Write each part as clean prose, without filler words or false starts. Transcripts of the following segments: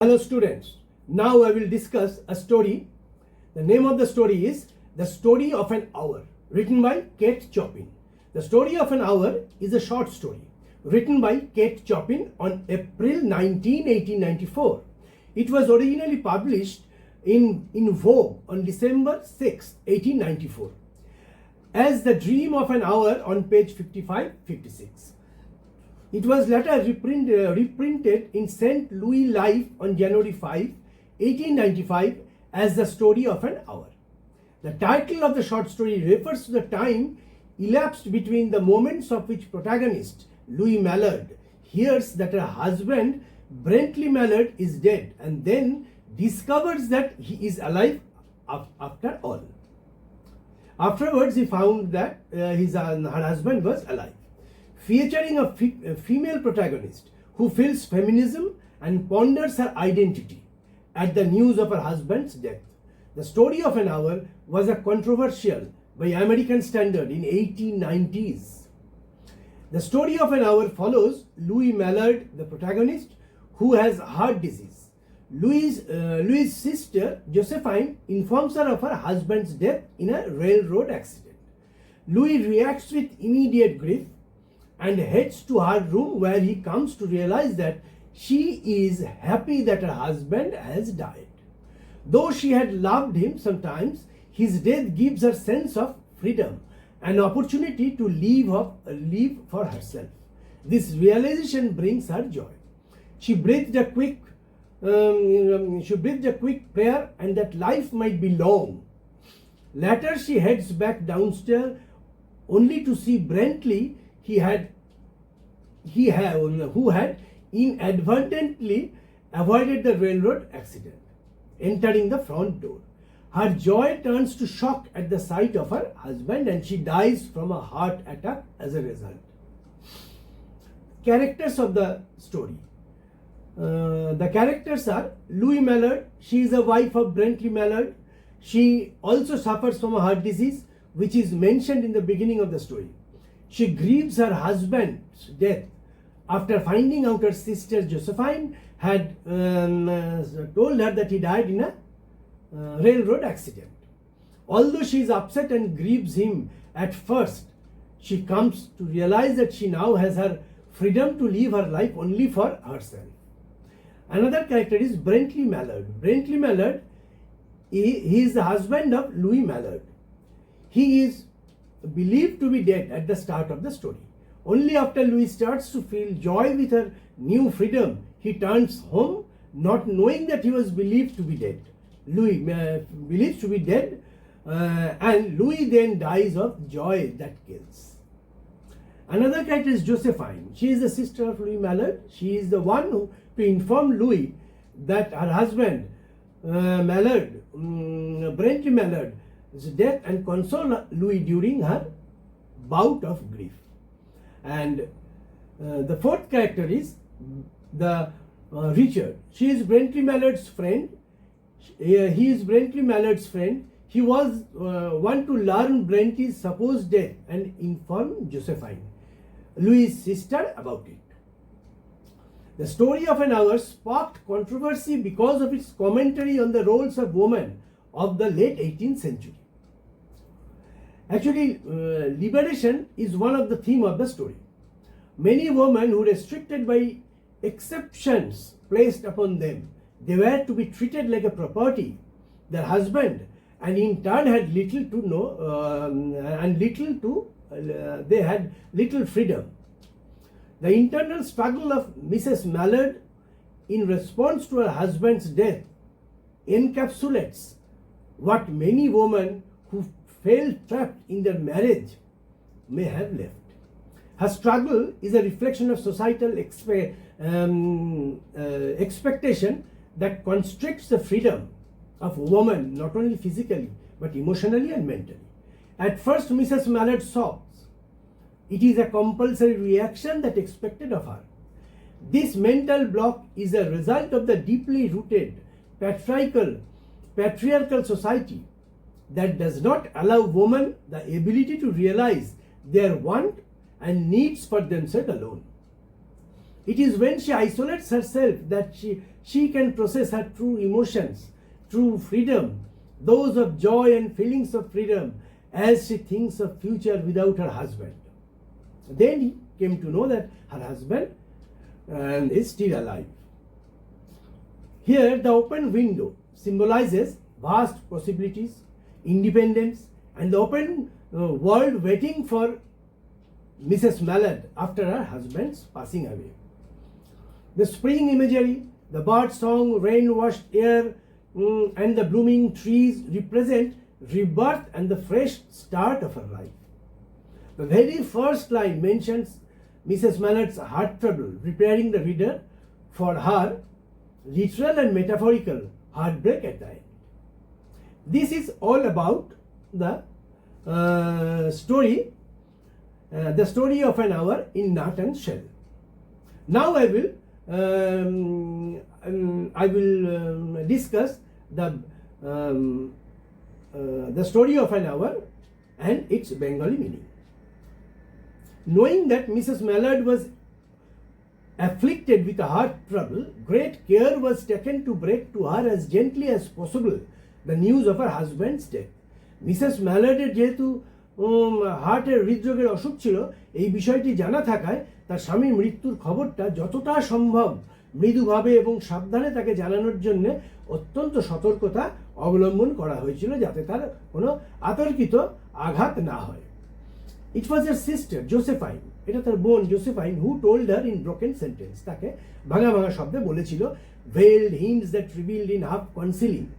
Hello students, now I will discuss a story. The name of the story is The Story of an Hour, written by Kate Chopin. The Story of an Hour is a short story written by Kate Chopin on April 19, 1894. It was originally published in Vogue on December 6, 1894 as The Dream of an Hour on page 55-56. It was later reprinted in St. Louis Life on January 5, 1895 as The Story of an Hour. The title of the short story refers to the time elapsed between the moments of which protagonist Louis Mallard hears that her husband Brentley Mallard is dead and then discovers that he is alive after all. Afterwards, he found that her husband was alive. Featuring a female protagonist who feels feminism and ponders her identity at the news of her husband's death. The Story of an Hour was a controversial by American standard in 1890s. The Story of an Hour follows Louis Mallard, the protagonist, who has heart disease. Louis' sister Josephine informs her of her husband's death in a railroad accident. Louis reacts with immediate grief and heads to her room, where he comes to realize that she is happy that her husband has died. Though she had loved him sometimes, his death gives her sense of freedom, an opportunity to live for herself. This realization brings her joy. She breathed a quick prayer and that life might be long. Later she heads back downstairs only to see Brentley who had inadvertently avoided the railroad accident, entering the front door. Her joy turns to shock at the sight of her husband and she dies from a heart attack as a result. Characters of the story. The characters are Louis Mallard. She is a wife of Brentley Mallard. She also suffers from a heart disease, which is mentioned in the beginning of the story. She grieves her husband's death after finding out her sister Josephine had told her that he died in a railroad accident. Although she is upset and grieves him at first, she comes to realize that she now has her freedom to live her life only for herself. Another character is Brentley Mallard. Brentley Mallard, he is the husband of Louis Mallard. He is believed to be dead at the start of the story. Only after Louis starts to feel joy with her new freedom, he turns home, not knowing that he was believed to be dead. Louis believes to be dead, and Louis then dies of joy that kills. Another character is Josephine. She is the sister of Louis Mallard. She is the one to inform Louis that her husband Brentley Mallard, death and console Louis during her bout of grief. And the fourth character is the Richard. She is Brentley Mallard's friend. He is Brentley Mallard's friend. He was one to learn Brentley's supposed death and inform Josephine, Louis' sister, about it. The Story of an Hour sparked controversy because of its commentary on the roles of women of the late 18th century. Actually, liberation is one of the themes of the story. Many women who were restricted by exceptions placed upon them, they were to be treated like a property. Their husband, and in turn had little to know they had little freedom. The internal struggle of Mrs. Mallard in response to her husband's death encapsulates what many women who felt trapped in their marriage may have left. Her struggle is a reflection of societal expectation that constricts the freedom of woman, not only physically but emotionally and mentally. At first, Mrs. Mallard sobs. It is a compulsory reaction that expected of her. This mental block is a result of the deeply rooted patriarchal society that does not allow women the ability to realize their want and needs for themselves alone. It is when she isolates herself that she she can process her true emotions, true freedom, those of joy and feelings of freedom, as she thinks of future without her husband. Then he came to know that her husband is still alive. Here, the open window symbolizes vast possibilities, independence, and the open world waiting for Mrs. Mallard after her husband's passing away. The spring imagery, the bird song, rain-washed air, and the blooming trees represent rebirth and the fresh start of her life. The very first line mentions Mrs. Mallard's heart trouble, preparing the reader for her literal and metaphorical heartbreak at the end. This is all about the story of an hour in nut and shell. Now I will discuss the story of an hour and its Bengali meaning. Knowing that Mrs. Mallard was afflicted with a heart trouble, great care was taken to break to her as gently as possible the news of her husband's death. Mrs ম্যালার্ডের যেহেতু হার্টের হৃদরোগের অসুখ ছিল, এই বিষয়টি জানা থাকায় তার স্বামীর মৃত্যুর খবরটা যতটা সম্ভব মৃদুভাবে এবং সাবধানে তাকে জানানোর জন্য অত্যন্ত সতর্কতা অবলম্বন করা হয়েছিল, যাতে তার কোনো আতর্কিত আঘাত না হয়। ইট ওয়াজ এর সিস্টার জোসেফাইন, এটা তার বোন Josephine, who told her in broken sentence, তাকে ভাঙা ভাঙা শব্দে বলেছিল, veiled hints that revealed in half concealing.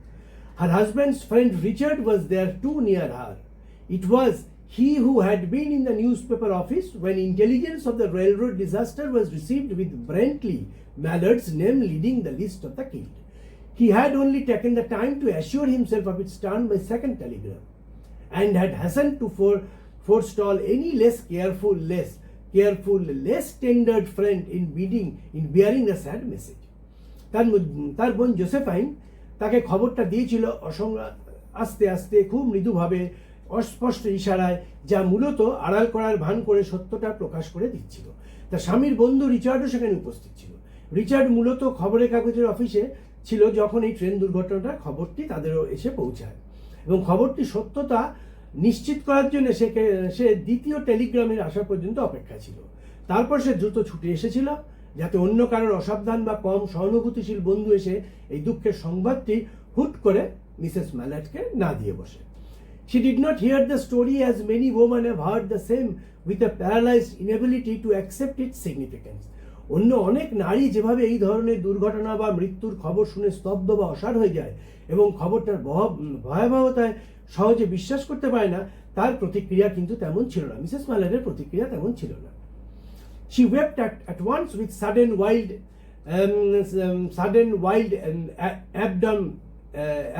Her husband's friend Richard was there too near her. It was he who had been in the newspaper office when intelligence of the railroad disaster was received with Brentley Mallard's name leading the list of the killed. He had only taken the time to assure himself of its turn by second telegram, and had hastened to forestall any less careful, less tendered friend in bearing the sad message. তার বোন Josephine তাকে খবরটা দিয়েছিল আস্তে আস্তে, খুব মৃদুভাবে, অস্পষ্ট ইশারায়, যা মূলত আড়াল করার ভান করে সত্যটা প্রকাশ করে দিচ্ছিল। তার স্বামীর বন্ধু রিচার্ডও সেখানে উপস্থিত ছিল। রিচার্ড মূলত খবরের কাগজের অফিসে ছিল যখন এই ট্রেন দুর্ঘটনাটার খবরটি তাদেরও এসে পৌঁছায়, এবং খবরটি সত্যতা নিশ্চিত করার জন্য সে দ্বিতীয় টেলিগ্রামের আসা পর্যন্ত অপেক্ষা ছিল। তারপর সে দ্রুত ছুটে এসেছিল, যাতে অন্য কারোর অসাবধান বা কম সহানুভূতিশীল বন্ধু এসে এই দুঃখের সংবাদটি হুট করে মিসেস ম্যালার্ডকে না দিয়ে বসে। She did not hear the story as many women have heard the same, with a paralyzed inability to accept its significance. অন্য অনেক নারী যেভাবে এই ধরনের দুর্ঘটনা বা মৃত্যুর খবর শুনে স্তব্ধ বা অসাড় হয়ে যায় এবং খবরটার ভয়াবহতায় সহজে বিশ্বাস করতে পারে না, তার প্রতিক্রিয়া কিন্তু তেমন ছিল না। মিসেস ম্যালার্ডের প্রতিক্রিয়া তেমন ছিল না। She wept at once with sudden wild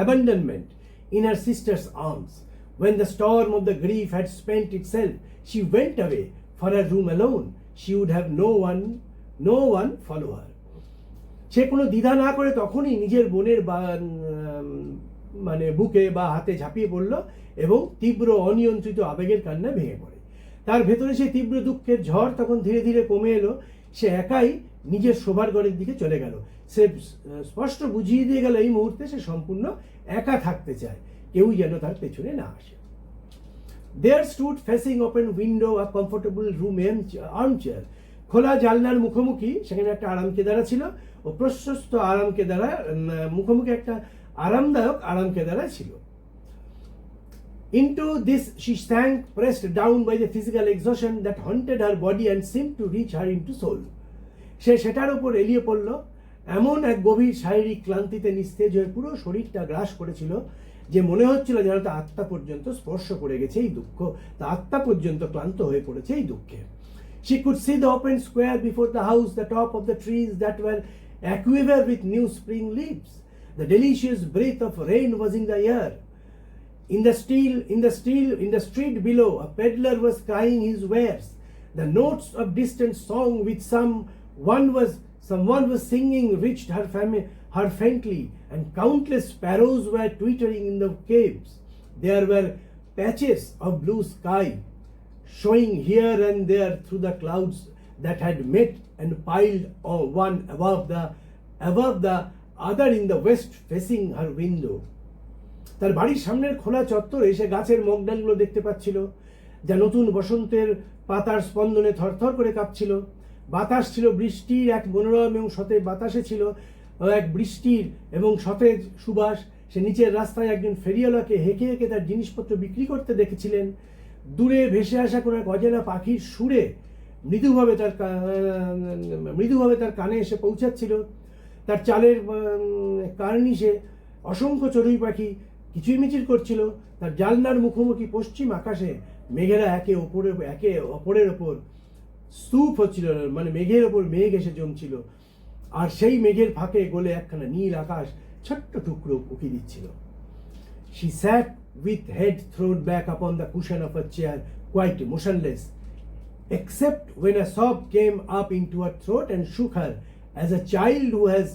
abandonment in her sister's arms. When the storm of the grief had spent itself, she went away for her room alone. She would have no one follow her. সে কোনো দ্বিধা না করে তখনই নিজের বোনের বুকে বা হাতে ঝাঁপিয়ে পড়ল এবং তীব্র অনিয়ন্ত্রিত আবেগের কান্নায় ভেঙে পড়ে। তার ভেতরে সেই তীব্র দুঃখের ঝড় তখন ধীরে ধীরে কমে এলো। সে একাই নিজের শোবার ঘরের দিকে চলে গেল। সে স্পষ্ট বুঝিয়ে দিয়ে গেল এই মুহূর্তে সে সম্পূর্ণ একা থাকতে চায়, কেউ যেন তার পেছনে না আসে। There stood facing open window a comfortable room armchair. খোলা জানলার মুখোমুখি সেখানে একটা আরামকেদারা ছিল, ও প্রশস্ত আরামকেদারা মুখোমুখি একটা আরামদায়ক আরামকেদারা ছিল। Into this she sank, pressed down by the physical exhaustion that haunted her body and seemed to reach her into soul. সে সেটার উপর এলিয়ে পড়ল, এমন এক গভীর শারীরিক ক্লান্তিতে নিস্তেজ হয়ে পুরো শরীরটা গ্রাস করেছিল যে মনে হচ্ছিল যেন তা আত্মা পর্যন্ত স্পর্শ করে গেছে এই দুঃখ, তা আত্মা পর্যন্ত ক্লান্ত হয়ে পড়েছে এই দুঃখে। She could see the open square before the house, the top of the trees that were aquiver with new spring leaves. The delicious breath of rain was in the air. In the street below, a peddler was crying his wares. The notes of distant song which someone was singing reached her faintly, and countless sparrows were twittering in the caves. There were patches of blue sky showing here and there through the clouds that had met and piled one above the above the other in the west facing her window. তার বাড়ির সামনের খোলা চত্বরে সে গাছের মগডালগুলো দেখতে পাচ্ছিল, যা নতুন বসন্তের পাতার স্পন্দনে থরথর করে কাঁপছিল। বাতাস ছিল বৃষ্টির এক মনোরম এবং সতেজ, বাতাসে ছিল এক বৃষ্টির এবং সতেজ সুবাস। সে নিচের রাস্তায় একজন ফেরিওয়ালাকে হেঁকে হেঁকে তার জিনিসপত্র বিক্রি করতে দেখেছিলেন। দূরে ভেসে আসা কোনো এক অজানা পাখির সুরে মৃদুভাবে তার কানে এসে পৌঁছাচ্ছিল। তার চালের কার্নিশে অসংখ্য চড়ুই পাখি কিচিরমিচির করছিল। তার জানলার মুখোমুখি পশ্চিম আকাশে মেঘেরা একে অপরের ওপর স্তূপ হচ্ছিল, মানে মেঘের ওপর মেঘ এসে জমছিল, আর সেই মেঘের ফাঁকে গলে একখানা নীল আকাশ ছোট্ট টুকরো উঁকি দিচ্ছিল। She sat with head thrown back upon the cushion of a chair, quite motionless, except when a sob came up into her throat and shook her, as a child who has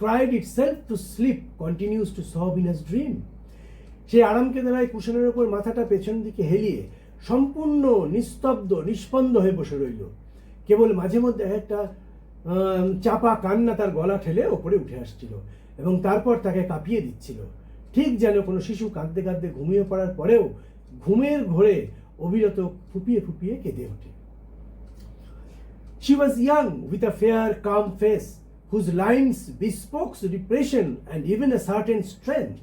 cried itself to sleep continues to sob in his dream. সেই আরামকে দ্বারাই কুশনের ওপর মাথাটা পেছন দিকে হেলিয়ে সম্পূর্ণ নিস্তব্ধ নিষ্পন্দ হয়ে বসে রইল। কেবল মাঝে মধ্যে একটা চাপা কান্না তার গলা ঠেলে ওপরে উঠে আসছিল এবং তারপর তাকে কাঁপিয়ে দিচ্ছিল, ঠিক যেন কোনো শিশু কাঁদতে কাঁদতে ঘুমিয়ে পড়ার পরেও ঘুমের ঘোরে অবিরত ফুপিয়ে ফুপিয়ে কেঁদে ওঠে। She was young, with a fair, calm face, whose lines bespoke depression and even a certain strength.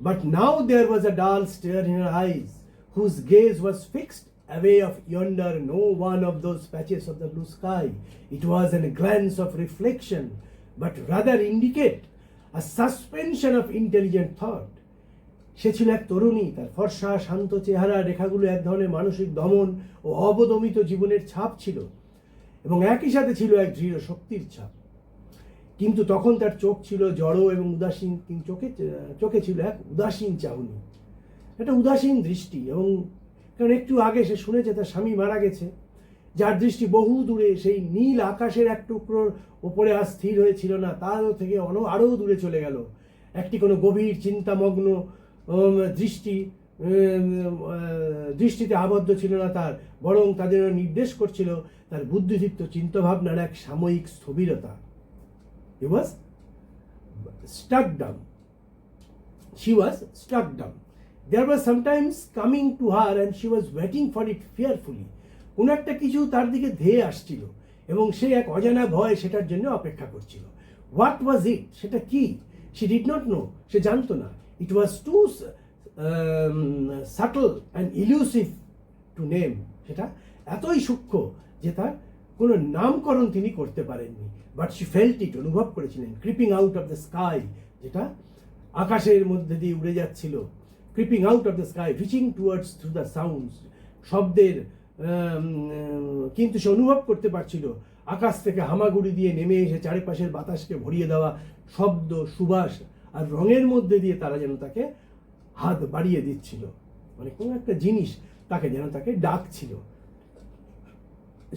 But now there was a dull stare in her eyes, whose gaze was fixed away of yonder no one of those patches of the blue sky. It was a glance of reflection, but rather indicate a suspension of intelligent thought. সে ছিল এক তরুণী, তার ফর্সা শান্ত চেহারা রেখাগুলো এক ধরনের মানসিক দমন ও অবদমিত জীবনের ছাপ ছিল এবং একই সাথে ছিল এক দৃঢ় শক্তির ছাপ। কিন্তু তখন তার চোখ ছিল জড়ো এবং উদাসীন, চোখে ছিল এক উদাসীন চাহনি, একটা উদাসীন দৃষ্টি। এবং কারণ একটু আগে সে শুনেছে তার স্বামী মারা গেছে, যার দৃষ্টি বহু দূরে সেই নীল আকাশের এক টুকরোর ওপরে আর স্থির হয়েছিল না, তারও থেকে আরও দূরে চলে গেল। একটি কোনো গভীর চিন্তামগ্ন দৃষ্টিতে আবদ্ধ ছিল না তার, বরং তাদের নির্দেশ করছিল তার বুদ্ধিদীপ্ত চিন্তাভাবনার এক সাময়িক স্থবিরতা। He was struck dumb. She was struck dumb. There was sometimes coming to her and she was waiting for it fearfully. কোনো একটা কিছু তার দিকে ধেয়ে আসছিল এবং সে এক অজানা ভয় সেটার জন্য অপেক্ষা করছিল। What was it? সেটা কি? She did not know. সে জানতো না। It was too subtle and elusive to name. সেটা এতই সূক্ষ্ম যে তার কোনো নামকরণ তিনি করতে পারেননি। বাট শি ফেল্ট ইট, অনুভব করেছিলেন। Creeping out of the sky, যেটা আকাশের মধ্যে দিয়ে উড়ে যাচ্ছিল। Creeping out of the sky, reaching towards through the sounds, শব্দের, কিন্তু সে অনুভব করতে পারছিল আকাশ থেকে হামাগুড়ি দিয়ে নেমে এসে চারিপাশের বাতাসকে ভরিয়ে দেওয়া শব্দ, সুবাস আর রঙের মধ্যে দিয়ে তারা যেন তাকে হাত বাড়িয়ে দিচ্ছিল, মানে কোনো একটা জিনিস তাকে যেন তাকে ডাকছিল।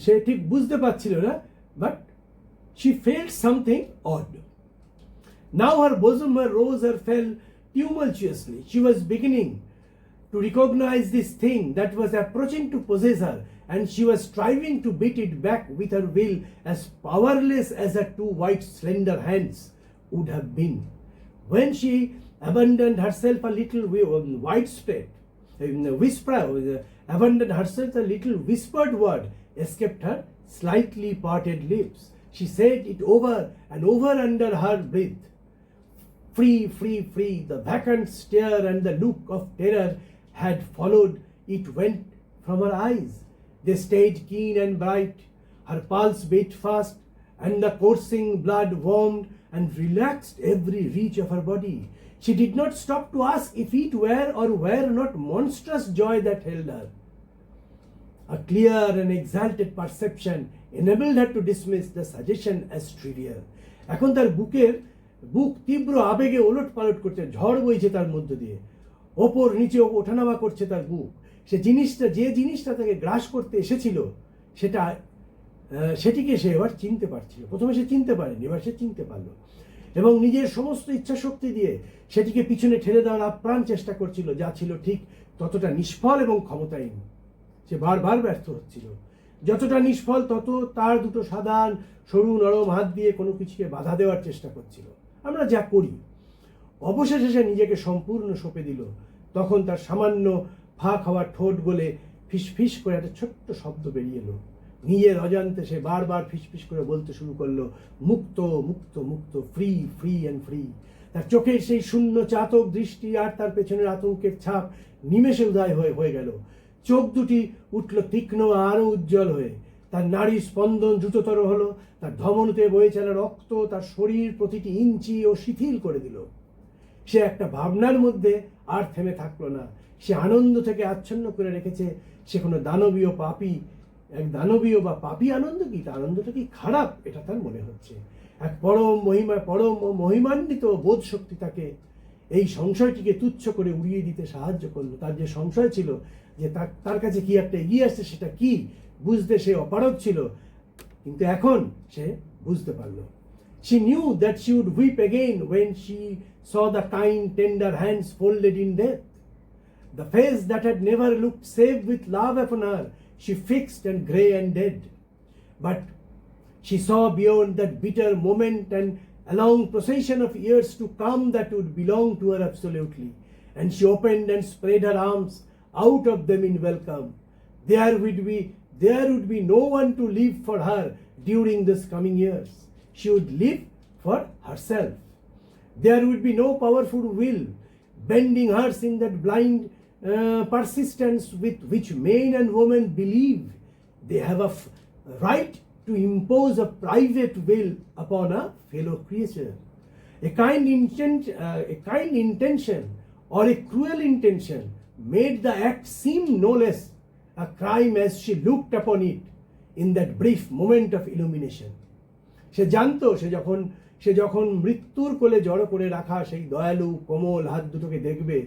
সে ঠিক বুঝতে পারছিল না, but she felt something odd. Now her bosom rose or fell tumultuously. She was beginning to recognize this thing that was approaching to possess her, and she was striving to beat it back with her will, as powerless as her two white slender hands would have been. When she abandoned herself a little widespread, abandoned herself a little whispered word escaped her slightly parted lips. She said it over and over under her breath. Free, free, free. The vacant stare and the look of terror had followed it went from her eyes. They stayed keen and bright. Her pulse beat fast, and the coursing blood warmed and relaxed every reach of her body. She did not stop to ask if it were or were not monstrous joy that held her. A clear and exalted perception enabled her to dismiss the suggestion as trivial. এখন তার বুক তীব্র আবেগে ওলট পালট করছে, ঝড় বইছে তার মধ্য দিয়ে, ওপর নিচে ওঠানামা করছে তার বুক। যে জিনিসটা তাকে গ্রাস করতে এসেছিল সেটিকে সে এবার চিনতে পারছিল। প্রথমে সে চিনতে পারেনি, এবার সে চিনতে পারলো এবং নিজের সমস্ত ইচ্ছা শক্তি দিয়ে সেটিকে পিছনে ঠেলে দেওয়ার আপ্রাণ চেষ্টা করছিল, যা ছিল ঠিক ততটা নিষ্ফল এবং ক্ষমতাহীন। সে বারবার ব্যর্থ হচ্ছিল। যতটা নিষ্ফল তত তার দুটো সাদা সরু নরম হাত দিয়ে কোনো কিছুকে বাধা দেওয়ার চেষ্টা করছিল, আমরা যা করি। অবশেষে সে নিজেকে সম্পূর্ণ সঁপে দিল। তখন তার সামান্য ফাঁক হওয়া ঠোঁট গলে ফিসফিস করে একটা ছোট্ট শব্দ বেরিয়ে এলো। নিজের অজান্তে সে বারবার ফিসফিস করে বলতে শুরু করলো, মুক্ত মুক্ত মুক্ত, ফ্রি ফ্রি অ্যান্ড ফ্রি। তার চোখের সেই শূন্য চাতক দৃষ্টি আর তার পেছনের আতঙ্কের ছাপ নিমেষে উদয় হয়ে গেল। চোখ দুটি উঠল তীক্ষ্ণ আরও উজ্জ্বল হয়ে। তার নাড়ি স্পন্দন দ্রুততর হলো। তার ধমনীতে বয়ে চলা রক্ত তার শরীর প্রতিটি ইঞ্চি ও শিথিল করে দিল। সে একটা ভাবনার মধ্যে আর থেমে থাকলো না। সে আনন্দ থেকে আচ্ছন্ন করে রেখেছে। সে কোনো দানবীয় পাপী, এক দানবীয় বা পাপী আনন্দ কি, তার আনন্দটা কি খারাপ, এটা তার মনে হচ্ছে। এক পরম মহিমান্বিত বোধ শক্তি তাকে এই সংশয়টিকে তুচ্ছ করে উড়িয়ে দিতে সাহায্য করলো। তার যে সংশয় ছিল যে তার কাছে কি একটা এগিয়ে আসছে, সেটা কি বুঝতে সে অপারগ ছিল, কিন্তু এখন সে বুঝতে পারলো। She knew that she would weep again when she saw the kind, tender hands folded in death. The face that had never looked save with love upon her, she fixed and grey and dead. But she saw beyond that bitter moment and a long procession of years to come that would belong to her absolutely. And she opened and spread her arms out of them in welcome. There would be no one to live for her during this coming years. She would live for herself. There would be no powerful will bending hers in that blind persistence with which men and women believe they have a right to impose a private will upon a fellow creature. A kind intention or a cruel intention made the act seem no less a crime as she looked upon it in that brief moment of illumination. সে জানতো সে যখন মৃত্যুর কোলে জড়ো করে রাখা সেই দয়ালু কোমল হাত দুটোকে দেখবে,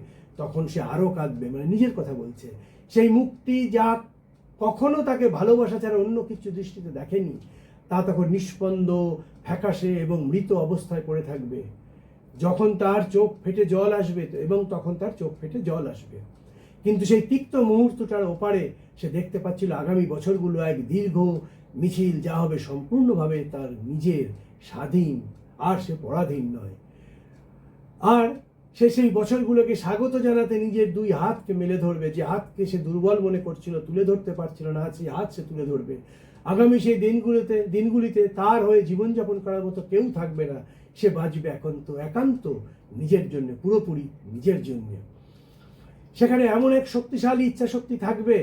তখন সে আরও কাঁদবে। মানে নিজের কথা বলছে। সেই মুক্তি যা কখনো তাকে ভালোবাসা ছাড়া অন্য কিছু দৃষ্টিতে দেখেনি, তা তখন নিষ্পন্দ, ফ্যাকাশে এবং মৃত অবস্থায় পড়ে থাকবে। যখন তার চোখ ফেটে জল আসবে, কিন্তু সেই তিক্ত মুহূর্তটার ওপারে সে দেখতে পাচ্ছিল আগামী বছরগুলো এক দীর্ঘ মিছিল, যা হবে সম্পূর্ণভাবে তার নিজের স্বাধীন, আর সে পরাধীন নয়। আর সে সেই বছরগুলোকে স্বাগত জানাতে নিজের দুই হাতকে মেলে ধরবে। যে হাতকে সে দুর্বল মনে করছিল, তুলে ধরতে পারছিল না, সেই হাত সে তুলে ধরবে। আগামী সেই দিনগুলিতে তার হয়ে জীবনযাপন করার মতো কেউ থাকবে না। সে বাঁচবে একান্ত নিজের জন্য, পুরোপুরি নিজের জন্য। সেখানে এমন এক শক্তিশালী ইচ্ছা শক্তি থাকবে,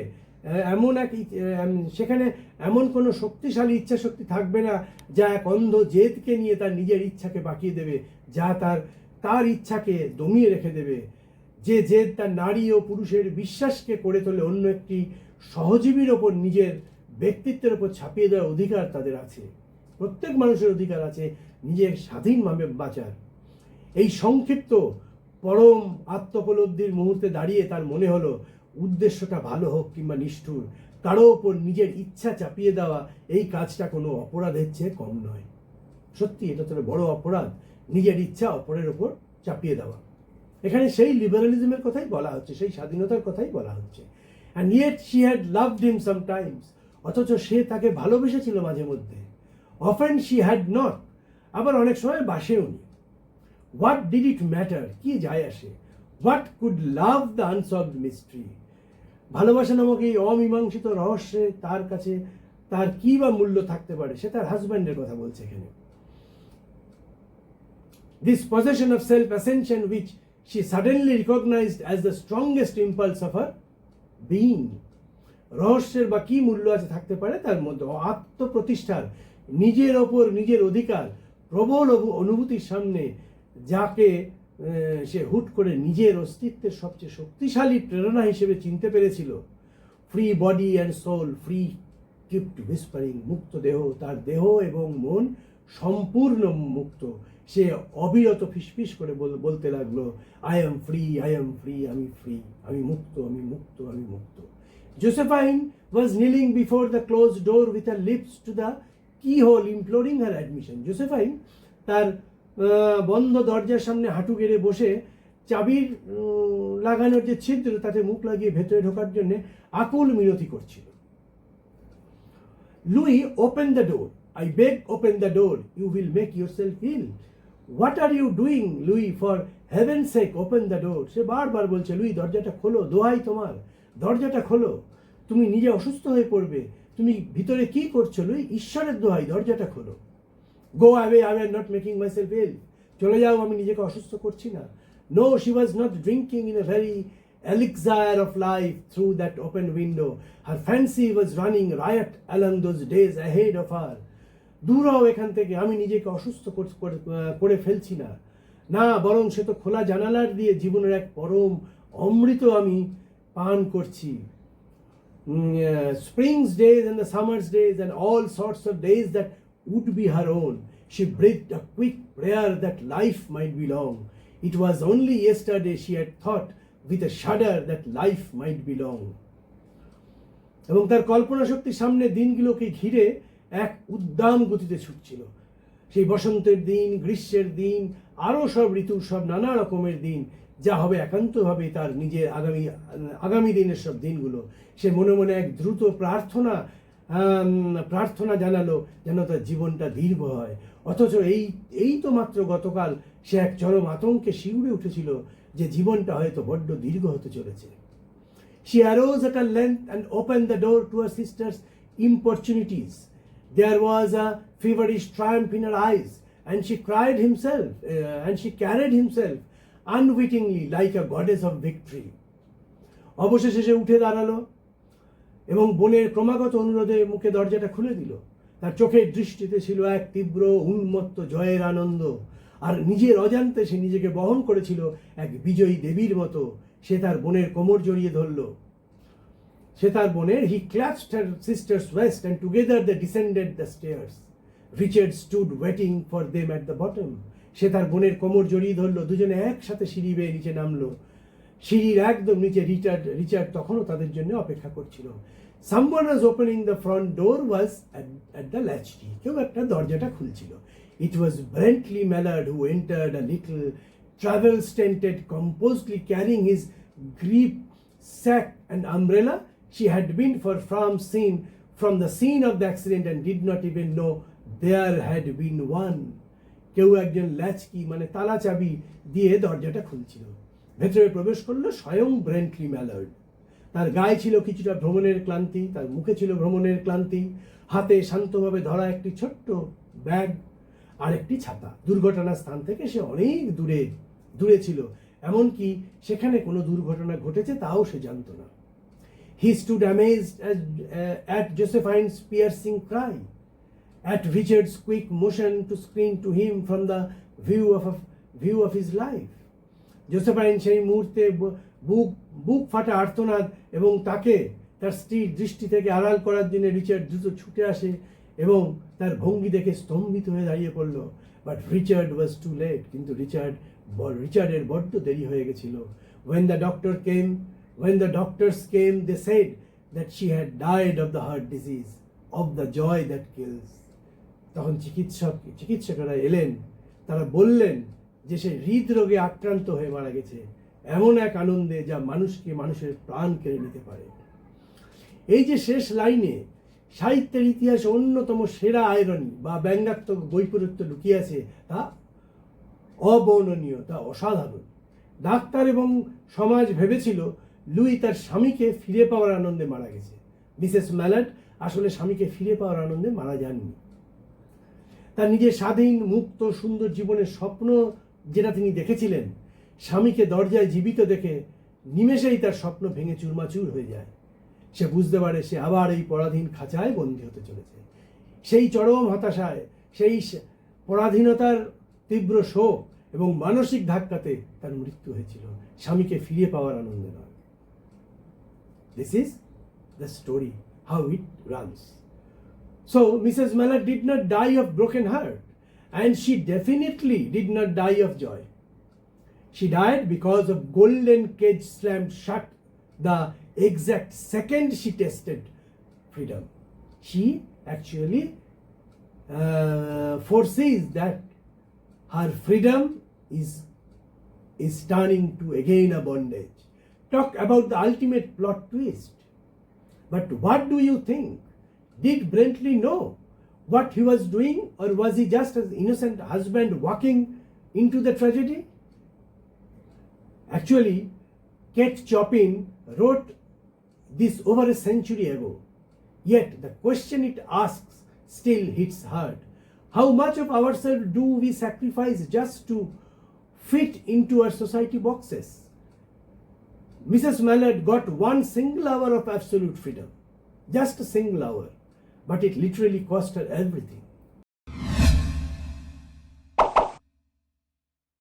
সেখানে এমন কোনো শক্তিশালী ইচ্ছা শক্তি থাকবে না যা এক অন্ধ জেদকে নিয়ে তার নিজের ইচ্ছাকে বাঁকিয়ে দেবে, যা তার ইচ্ছাকে দমিয়ে রেখে দেবে। যে জেদ তার নারী ও পুরুষের বিশ্বাসকে করে তোলে অন্য একটি সহজীবীর ওপর নিজের ব্যক্তিত্বের ওপর ছাপিয়ে দেওয়ার অধিকার তাদের আছে। প্রত্যেক মানুষের অধিকার আছে নিজের স্বাধীনভাবে বাঁচার। এই সংক্ষিপ্ত পরম আত্মোপলব্ধির মুহূর্তে দাঁড়িয়ে তার মনে হলো, উদ্দেশ্যটা ভালো হোক কিংবা নিষ্ঠুর, কারো ওপর নিজের ইচ্ছা চাপিয়ে দেওয়া এই কাজটা কোনো অপরাধের চেয়ে কম নয়। সত্যি এটা তো বড় অপরাধ, নিজের ইচ্ছা অপরের ওপর চাপিয়ে দেওয়া। এখানে সেই লিবারালিজমের কথাই বলা হচ্ছে, সেই স্বাধীনতার কথাই বলা হচ্ছে। And yet she had loved him sometimes, অথচ সে তাকে ভালোবেসেছিল মাঝে মধ্যে। অফেন শি হ্যাড নট, আবার অনেক সময় বাসেওনি। হোয়াট ডিড ইট ম্যাটার, কি যায় আসে? What could love the unsolved mystery, ভালোবাসা নামক এই অমীমাংসিত রহস্যে তার কাছে তার কি বা মূল্য থাকতে পারে? সে তার হাজব্যান্ডের কথা বলছে এখানে। This possession of self-ascension which she suddenly recognized as the strongest impulse of her being. রহস্যের বা কি মূল্য আছে থাকতে পারে তার মধ্যে? আত্মপ্রতিষ্ঠার, নিজের ওপর নিজের অধিকার, প্রবল অনুভূতির সামনে যাকে সে হুট করে নিজের অস্তিত্বের সবচেয়ে শক্তিশালী প্রেরণা হিসেবে চিনতে পেরেছিল। Free body and soul, free kept whispering, মুক্ত দেহ, তার দেহ এবং মন সম্পূর্ণ মুক্ত। সে অবিরত ফিসফিস করে বলতে লাগলো, I am free, I am free, আমি ফ্রি, আমি মুক্ত, আমি মুক্ত, আমি মুক্ত। Josephine was kneeling before the closed door with her lips to the keyhole imploring her admission. Josephine তার বন্ধ দরজার সামনে হাঁটু গেড়ে বসে চাবির লাগানোর যে ছিদ্র তাতে মুখ লাগিয়ে ভেতরে ঢোকার জন্য আকুল মিনতি করছিল। Louis, open the door. I beg, open the door. You will make yourself ill. What are you doing, Louis? For heaven's sake, open the door. সে বারবার বলছে, লুই দরজাটা খোলো, দোহাই তোমার, দরজাটা খোলো, তুমি নিজে অসুস্থ হয়ে পড়বে, তুমি ভিতরে কি করছো লুই, ঈশ্বরের দোহাই, দরজাটা খোলো। Go away, I am not making myself ill. চলে যাও, আমি নিজেকে অসুস্থ করছি না। No, she was not drinking in a very elixir of life through that open window. Her fancy was running riot along those days ahead of her. দূর হও এখান থেকে, আমি নিজেকে অসুস্থ করে ফেলছি না, না বরং সে তো খোলা জানালার দিয়ে জীবনের এক পরম অমৃত আমি পান করছি। Spring's days and the summer's days and all sorts of days that would be her own. She breathed a quick prayer that life might be long. It was only yesterday she had thought with a shudder that life might be long. এবং তার কল্পনা শক্তির সামনে দিনগুলোকে ঘিরে এক উদ্দাম গতিতে ছুটছিল। সেই বসন্তের দিন, গ্রীষ্মের দিন, আরও সব ঋতু, সব নানা রকমের দিন, যা হবে একান্তভাবে তার নিজের আগামী দিনের সব দিনগুলো। সে মনে মনে এক দ্রুত প্রার্থনা জানালো যেন তার জীবনটা দীর্ঘ হয়। অথচ এই তো মাত্র গতকাল সে এক চরম আতঙ্কে শিউরে উঠেছিল যে জীবনটা হয়তো বড্ড দীর্ঘ হতে চলেছে। She arose at her length and opened the door to her sister's importunities. There was a feverish triumph in her eyes, and she carried himself unwittingly like a goddess of victory. অবশেষে সে উঠে দাঁড়ালো এবং বোনের ক্রমাগত অনুরোধে মুখে দরজাটা খুলে দিল। তার চোখের দৃষ্টিতে ছিল এক তীব্র উন্মত্ত জয়ের আনন্দ, আর নিজের অজান্তে সে নিজেকে বহন করেছিল এক বিজয়ী দেবীর মতো। সে তার বোনের কোমর জড়িয়ে ধরল। He clasped her sister's waist and together they descended the stairs. Richard stood waiting for them at the bottom. সে তার বোনের কোমর জড়িয়ে ধরল, দুজনে একসাথে সিঁড়ি বেয়ে নিচে নামলো। সিঁড়ির একদম নিচে রিচার্ড তখনও তাদের জন্য অপেক্ষা করছিল। Someone was opening the front door was at the latchkey. কেউ একটা দরজাটা খুলছিল। It was Bentley Mallard who entered, a little travel-stinted, composedly carrying his grip sack and umbrella. She had been from the scene of the accident and did not even know there had been one. কেউ একজন ল্যাচকি মানে তালা চাবি দিয়ে দরজাটা খুলছিল। ভেতরে প্রবেশ করলো স্বয়ং ব্রেন্টলি ম্যালার্ড। তার গায়ে ছিল কিছুটা ভ্রমণের ক্লান্তি, তার মুখে ছিল ভ্রমণের ক্লান্তি, হাতে শান্তভাবে ধরা একটি ছোট্ট ব্যাগ আর একটি ছাতা। দুর্ঘটনার স্থান থেকে সে অনেক দূরে ছিল, এমনকি সেখানে কোনো দুর্ঘটনা ঘটেছে তাও সে জানত না। He stood amazed at Josephine's piercing cry, at Richard's quick motion to scream to him from the view of his life. Josephine সেই মুহূর্তে বুক ফাটা আর্তনাদ এবং তাকে তার স্ত্রীর দৃষ্টি থেকে আড়াল করার জন্য রিচার্ড দ্রুত ছুটে আসে এবং তার ভঙ্গি দেখে স্তম্ভিত হয়ে দাঁড়িয়ে পড়ল। But Richard was too late, কিন্তু রিচার্ডের বড্ড দেরি হয়ে গেছিল। When the doctors came, they said that she had died of the heart disease, of the joy that kills. তখন চিকিৎসকরা এলেন, তারা বললেন যে সে হৃদরোগে আক্রান্ত হয়ে মারা গেছে, এমন এক আনন্দে যা মানুষের প্রাণ কেড়ে নিতে পারে। এই যে শেষ লাইনে সাহিত্যের ইতিহাসে অন্যতম সেরা আয়রনি বা ব্যঙ্গাত্মক বৈপরীত্য লুকিয়ে আছে, তা অবর্ণনীয়, তা অসাধারণ। ডাক্তার এবং সমাজ ভেবেছিল লুই তার স্বামীকে ফিরে পাওয়ার আনন্দে মারা গেছে। মিসেস ম্যালার্ড আসলে স্বামীকে ফিরে পাওয়ার আনন্দে মারা যাননি। তার নিজের স্বাধীন, মুক্ত, সুন্দর জীবনের স্বপ্ন যেটা তিনি দেখেছিলেন, স্বামীকে দরজায় জীবিত দেখে নিমেষেই তার স্বপ্ন ভেঙে চুরমাচুর হয়ে যায়। সে বুঝতে পারে সে আবার এই পরাধীন খাঁচায় বন্দী হতে চলেছে। সেই চরম হতাশায়, সেই পরাধীনতার তীব্র শোক এবং মানসিক ধাক্কাতে তার মৃত্যু হয়েছিল, স্বামীকে ফিরে পাওয়ার আনন্দে নয়। This is the story, how it runs. So Mrs. Mallard did not die of broken heart, and she definitely did not die of joy. She died because of golden cage slammed shut the exact second she tasted freedom. She actually foresees that her freedom is turning to again a bondage. Talk about the ultimate plot twist. But what do you think? Did Bentley know what he was doing, or was he just an innocent husband walking into the tragedy? Actually, Kate Chopin wrote this over a century ago. Yet the question it asks still hits hard. How much of ourselves do we sacrifice just to fit into our society boxes? Mrs. Mallard got one single hour of absolute freedom, just a single hour, but it literally cost her everything.